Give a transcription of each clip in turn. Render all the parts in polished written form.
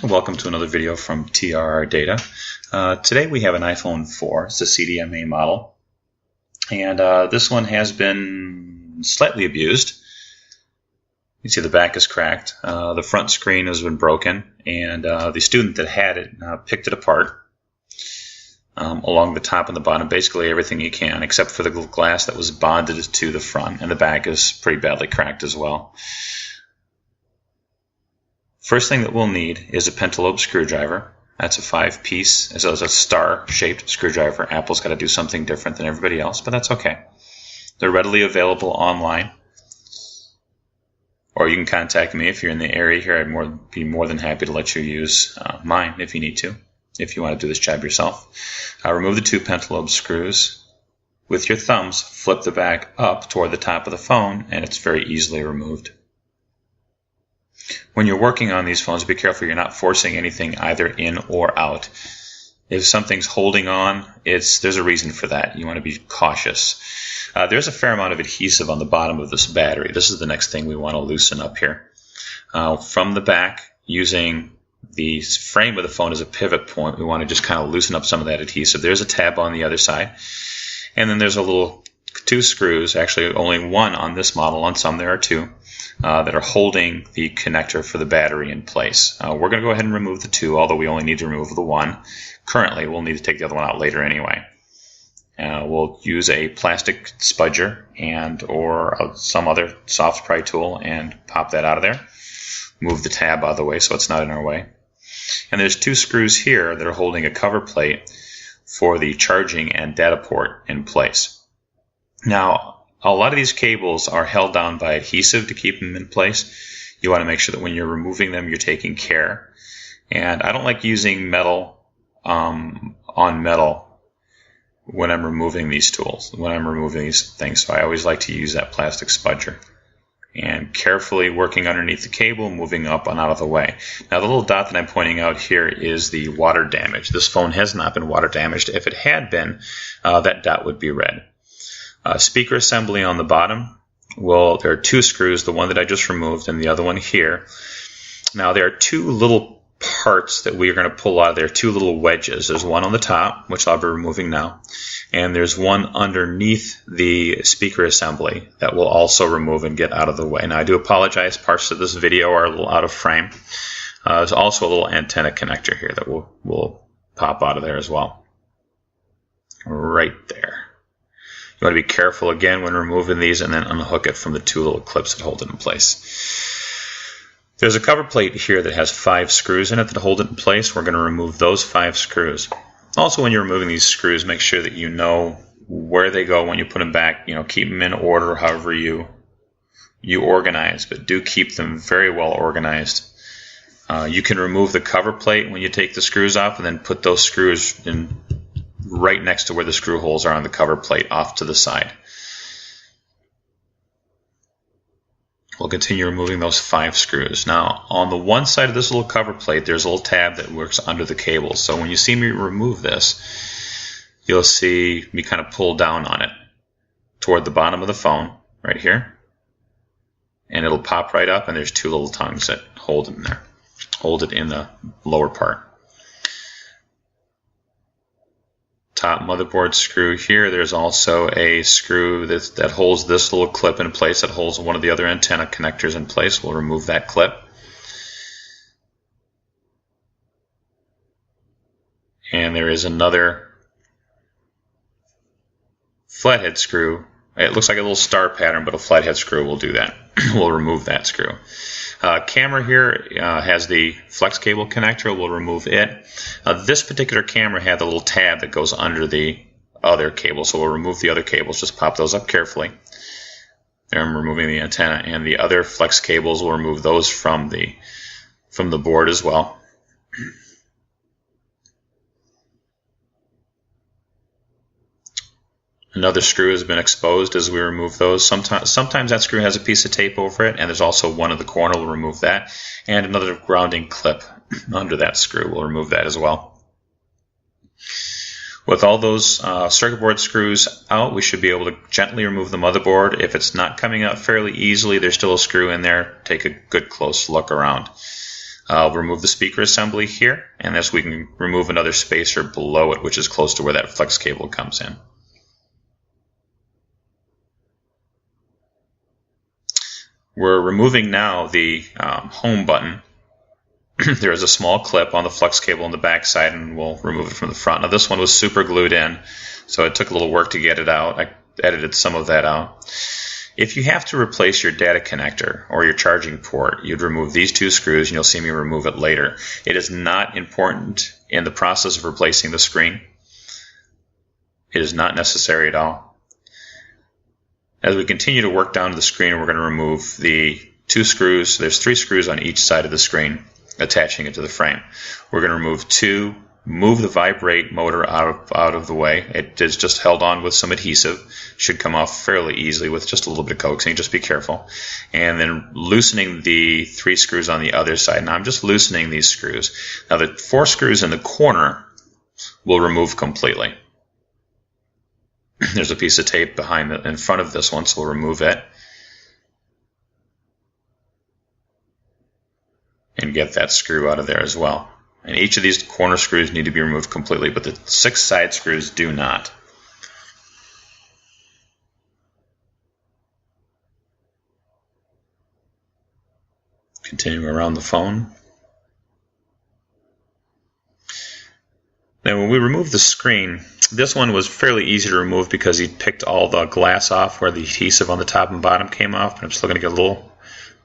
Welcome to another video from TRR Data. Today we have an iPhone 4. It's a CDMA model, and this one has been slightly abused. You see the back is cracked, the front screen has been broken, and the student that had it picked it apart along the top and the bottom, basically everything you can, except for the glass that was bonded to the front, and the back is pretty badly cracked as well. First thing that we'll need is a pentalobe screwdriver. That's a 5-piece, it's a star-shaped screwdriver. Apple's got to do something different than everybody else, but that's okay. They're readily available online, or you can contact me if you're in the area here. I'd be more than happy to let you use mine if you need to, if you want to do this job yourself. Remove the 2 pentalobe screws. With your thumbs, flip the back up toward the top of the phone, and it's very easily removed. When you're working on these phones, be careful you're not forcing anything either in or out. If something's holding on, there's a reason for that. You want to be cautious. There's a fair amount of adhesive on the bottom of this battery. This is the next thing we want to loosen up here. From the back, using the frame of the phone as a pivot point, we want to just kind of loosen up some of that adhesive. There's a tab on the other side. And then there's a little 2 screws, actually only one on this model. On some there are 2. That are holding the connector for the battery in place. We're going to go ahead and remove the 2, although we only need to remove the 1. Currently, we'll need to take the other one out later anyway. We'll use a plastic spudger or some other soft pry tool and pop that out of there. Move the tab out of the way so it's not in our way. And there's 2 screws here that are holding a cover plate for the charging and data port in place. Now, a lot of these cables are held down by adhesive to keep them in place. You want to make sure that when you're removing them, you're taking care. And I don't like using metal on metal when I'm removing these things. So I always like to use that plastic spudger. And carefully working underneath the cable, moving up and out of the way. Now the little dot that I'm pointing out here is the water damage. This phone has not been water damaged. If it had been, that dot would be red. Speaker assembly on the bottom. Well, there are 2 screws, the one that I just removed and the other one here. Now there are 2 little parts that we are going to pull out of there, 2 little wedges. There's one on the top, which I'll be removing now, and there's one underneath the speaker assembly that we'll also remove and get out of the way. Now I do apologize, parts of this video are a little out of frame. There's also a little antenna connector here that will pop out of there as well. Right there. You want to be careful again when removing these, and then unhook it from the 2 little clips that hold it in place. There's a cover plate here that has 5 screws in it that hold it in place. We're going to remove those 5 screws. Also, when you're removing these screws, make sure that you know where they go when you put them back. Keep them in order however you organize, but do keep them very well organized. You can remove the cover plate when you take the screws off, and then put those screws in right next to where the screw holes are on the cover plate off to the side. We'll continue removing those 5 screws. Now, on the one side of this little cover plate, there's a little tab that works under the cable. So when you see me remove this, you'll see me kind of pull down on it toward the bottom of the phone, right here. And it'll pop right up, and there's 2 little tongues that hold it in there. Hold it in the lower part. Top motherboard screw here. There's also a screw that holds this little clip in place, that holds one of the other antenna connectors in place. We'll remove that clip. And there is another flathead screw. It looks like a little star pattern, but a flathead screw will do that. We'll remove that screw. Camera here has the flex cable connector. We'll remove it. This particular camera had the little tab that goes under the other cable, so we'll remove the other cables. Just pop those up carefully. There I'm removing the antenna, and the other flex cables, we'll remove those from the board as well. Another screw has been exposed as we remove those. Sometimes that screw has a piece of tape over it, and there's also one in the corner. We'll remove that. And another grounding clip under that screw. We'll remove that as well. With all those circuit board screws out, we should be able to gently remove the motherboard. If it's not coming out fairly easily, there's still a screw in there. Take a good close look around. I'll remove the speaker assembly here, and this we can remove another spacer below it, which is close to where that flex cable comes in. We're removing now the home button. There is a small clip on the flex cable on the back side, and we'll remove it from the front. Now this one was super glued in, so it took a little work to get it out. I edited some of that out. If you have to replace your data connector or your charging port, you'd remove these two screws, and you'll see me remove it later. It is not important in the process of replacing the screen. It is not necessary at all. As we continue to work down to the screen, we're going to remove the two screws. There's 3 screws on each side of the screen attaching it to the frame. We're going to remove 2, move the vibrate motor out of the way. It is just held on with some adhesive. Should come off fairly easily with just a little bit of coaxing. Just be careful. And then loosening the 3 screws on the other side. Now I'm just loosening these screws. Now the 4 screws in the corner will remove completely. There's a piece of tape in front of this one, so we'll remove it. And get that screw out of there as well. And each of these corner screws need to be removed completely, but the 6 side screws do not. Continuing around the phone. Now when we remove the screen, this one was fairly easy to remove because he picked all the glass off where the adhesive on the top and bottom came off. But I'm still going to get a little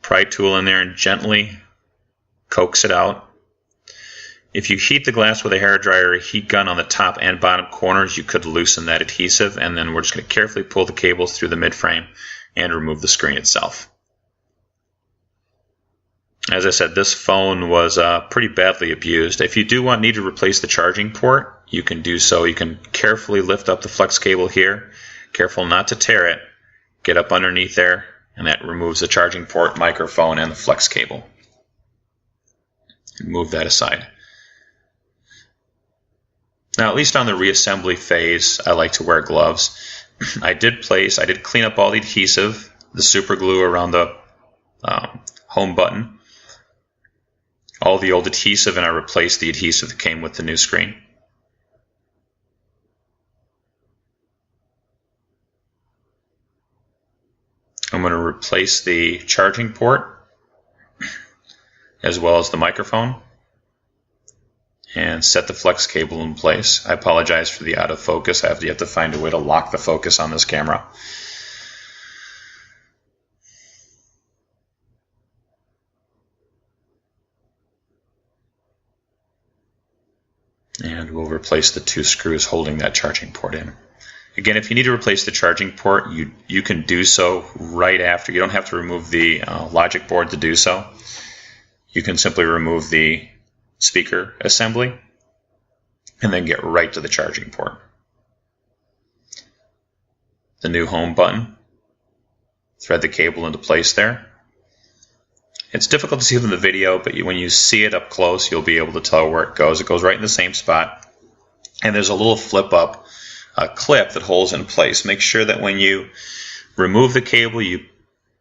pry tool in there and gently coax it out. If you heat the glass with a hairdryer or a heat gun on the top and bottom corners, you could loosen that adhesive, and then we're just going to carefully pull the cables through the midframe and remove the screen itself. As I said, this phone was pretty badly abused. If you do need to replace the charging port, you can do so. You can carefully lift up the flex cable here. Careful not to tear it. Get up underneath there, and that removes the charging port, microphone, and the flex cable. Move that aside. Now, at least on the reassembly phase, I like to wear gloves. I did clean up all the adhesive, the super glue around the home button, all the old adhesive, and I replaced the adhesive that came with the new screen. I'm going to replace the charging port as well as the microphone and set the flex cable in place. I apologize for the out of focus. You have to find a way to lock the focus on this camera. And we'll replace the 2 screws holding that charging port in. Again, if you need to replace the charging port, you can do so right after. You don't have to remove the logic board to do so. You can simply remove the speaker assembly and then get right to the charging port. The new home button. Thread the cable into place there. It's difficult to see from the video, but when you see it up close, you'll be able to tell where it goes. It goes right in the same spot. And there's a little flip-up clip that holds in place. Make sure that when you remove the cable, you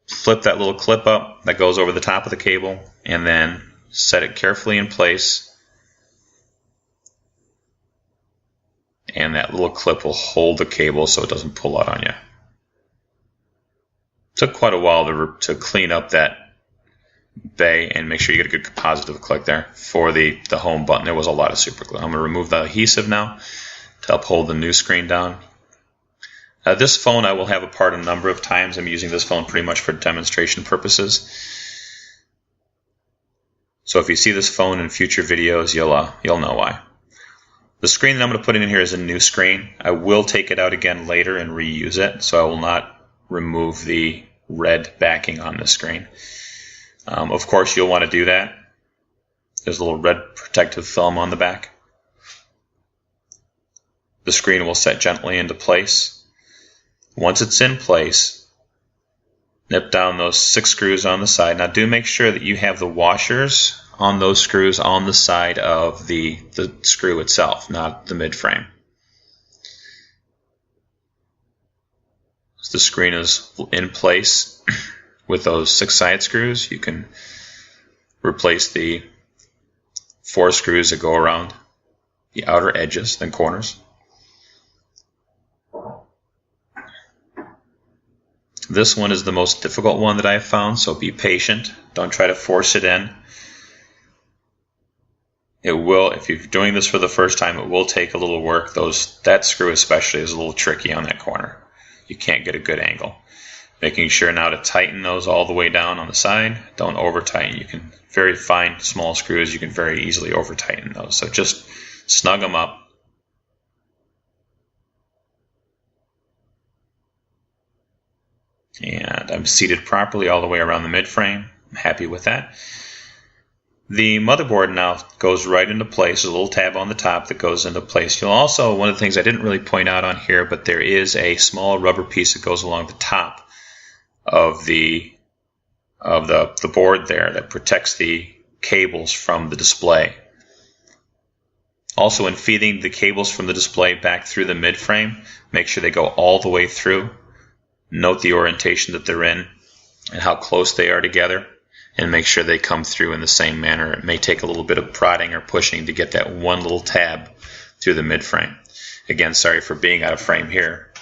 flip that little clip up that goes over the top of the cable, and then set it carefully in place. And that little clip will hold the cable so it doesn't pull out on you. It took quite a while to clean up that bay and make sure you get a good positive click there for the home button. There was a lot of super glue. I'm going to remove the adhesive now to help hold the new screen down. This phone I will have apart a number of times. I'm using this phone pretty much for demonstration purposes. So if you see this phone in future videos, you'll know why. The screen that I'm going to put in here is a new screen. I will take it out again later and reuse it, so I will not remove the red backing on this screen. Of course, you'll want to do that. There's a little red protective film on the back. The screen will set gently into place. Once it's in place, nip down those 6 screws on the side. Now do make sure that you have the washers on those screws on the side of the screw itself, not the mid-frame. So the screen is in place with those 6 side screws. You can replace the 4 screws that go around the outer edges, then corners. This one is the most difficult one that I've found, so be patient. Don't try to force it in. It will, if you're doing this for the first time, it will take a little work. That screw especially is a little tricky on that corner. You can't get a good angle. Making sure now to tighten those all the way down on the side. Don't over tighten. You can very fine small screws, you can very easily over tighten those. So just snug them up. And I'm seated properly all the way around the mid-frame. I'm happy with that. The motherboard now goes right into place. There's a little tab on the top that goes into place. You'll also, one of the things I didn't really point out on here, but there is a small rubber piece that goes along the top of the board there that protects the cables from the display. Also, in feeding the cables from the display back through the mid-frame, make sure they go all the way through. Note the orientation that they're in and how close they are together, and make sure they come through in the same manner. It may take a little bit of prodding or pushing to get that one little tab through the mid-frame. Again, sorry for being out of frame here.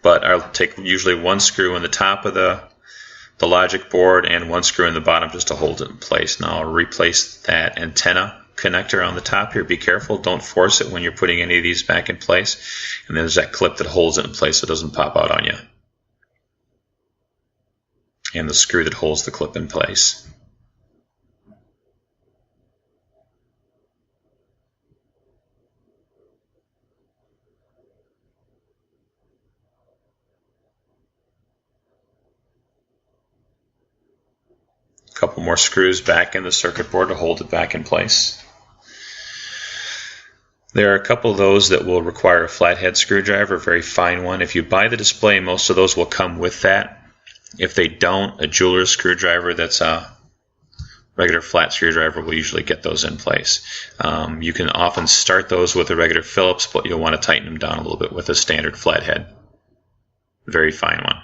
But I'll take usually one screw in the top of the logic board and one screw in the bottom just to hold it in place. Now I'll replace that antenna connector on the top here. Be careful, don't force it when you're putting any of these back in place. And there's that clip that holds it in place so it doesn't pop out on you. And the screw that holds the clip in place. A couple more screws back in the circuit board to hold it back in place. There are a couple of those that will require a flathead screwdriver, a very fine one. If you buy the display, most of those will come with that. If they don't, a jeweler's screwdriver that's a regular flat screwdriver will usually get those in place. You can often start those with a regular Phillips, but you'll want to tighten them down a little bit with a standard flathead. Very fine one.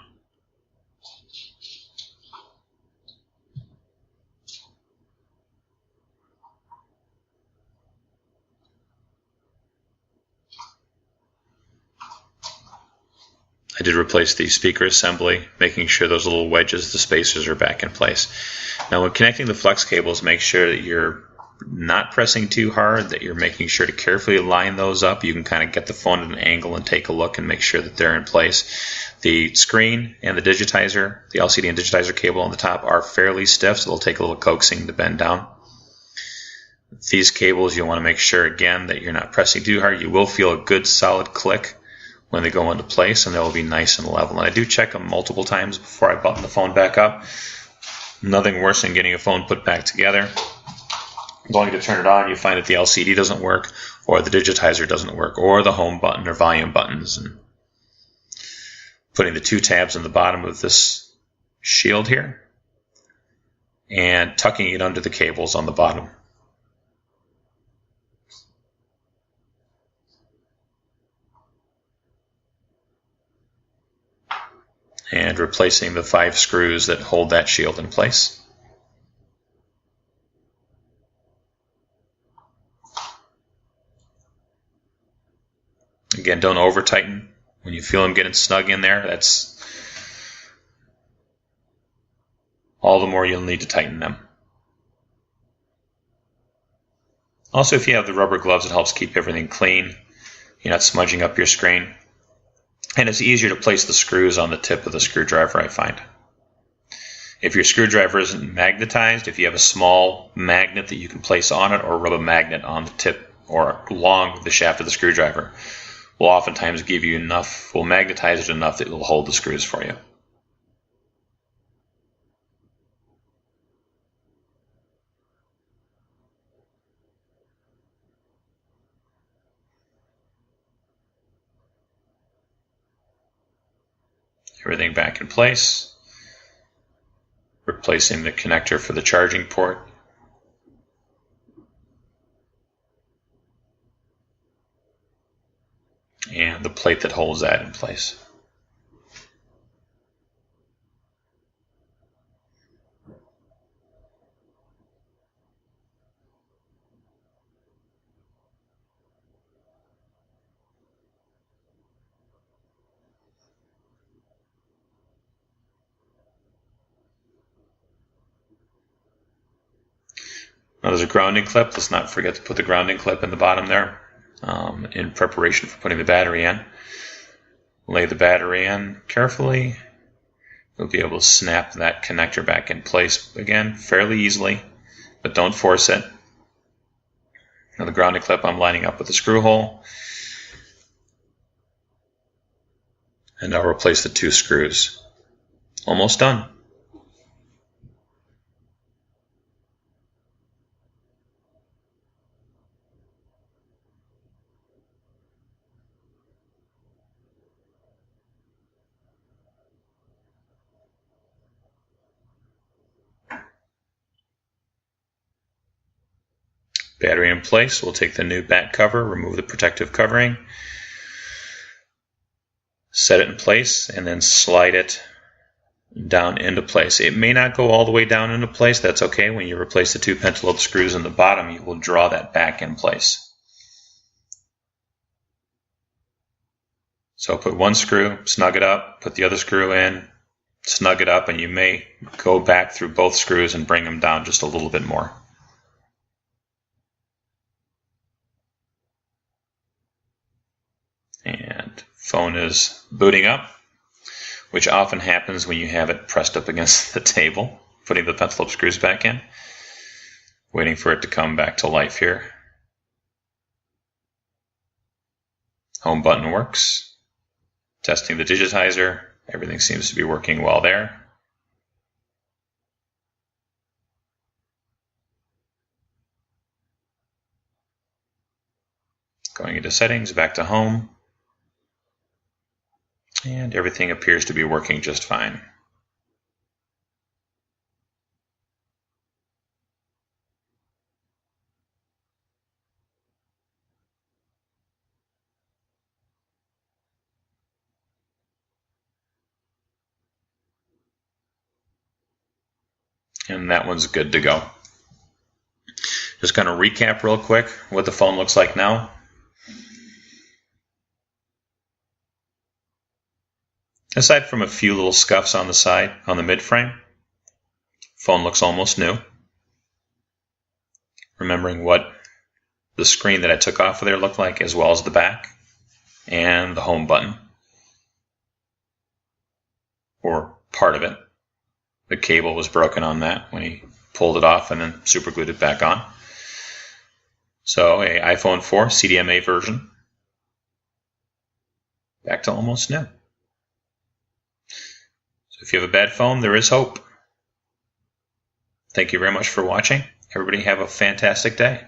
I did replace the speaker assembly, making sure those little wedges, the spacers, are back in place. Now when connecting the flex cables, make sure that you're not pressing too hard, that you're making sure to carefully line those up. You can kind of get the phone at an angle and take a look and make sure that they're in place. The screen and the digitizer, the LCD and digitizer cable on the top are fairly stiff, so they'll take a little coaxing to bend down. These cables, you want to make sure again that you're not pressing too hard. You will feel a good solid click when they go into place, and they'll be nice and level. And I do check them multiple times before I button the phone back up. Nothing worse than getting a phone put back together, going to turn it on, you find that the LCD doesn't work, or the digitizer doesn't work, or the home button or volume buttons. And putting the 2 tabs on the bottom of this shield here and tucking it under the cables on the bottom. And replacing the 5 screws that hold that shield in place. Again, don't over tighten. When you feel them getting snug in there, that's all the more you'll need to tighten them. Also, if you have the rubber gloves, it helps keep everything clean. You're not smudging up your screen. And it's easier to place the screws on the tip of the screwdriver, I find. If your screwdriver isn't magnetized, if you have a small magnet that you can place on it, or rub a magnet on the tip or along the shaft of the screwdriver, will oftentimes give you enough, will magnetize it enough that it will hold the screws for you. Everything back in place. Replacing the connector for the charging port. And the plate that holds that in place. Now there's a grounding clip. Let's not forget to put the grounding clip in the bottom there in preparation for putting the battery in. Lay the battery in carefully. You'll be able to snap that connector back in place again fairly easily, but don't force it. Now the grounding clip I'm lining up with the screw hole. And I'll replace the 2 screws. Almost done. Battery in place. We'll take the new back cover, remove the protective covering, set it in place, and then slide it down into place. It may not go all the way down into place. That's okay. When you replace the 2 pentalobe screws in the bottom, you will draw that back in place. So put 1 screw, snug it up, put the other screw in, snug it up, and you may go back through both screws and bring them down just a little bit more. And phone is booting up, which often happens when you have it pressed up against the table, putting the pentalobe screws back in. Waiting for it to come back to life here. Home button works. Testing the digitizer. Everything seems to be working well there. Going into settings, back to home. And everything appears to be working just fine. And that one's good to go. Just going to recap real quick what the phone looks like now. Aside from a few little scuffs on the side, on the mid-frame, phone looks almost new. Remembering what the screen that I took off of there looked like, as well as the back and the home button, or part of it. The cable was broken on that when he pulled it off and then super glued it back on. So a iPhone 4 CDMA version. Back to almost new. So if you have a bad phone, there is hope. Thank you very much for watching. Everybody have a fantastic day.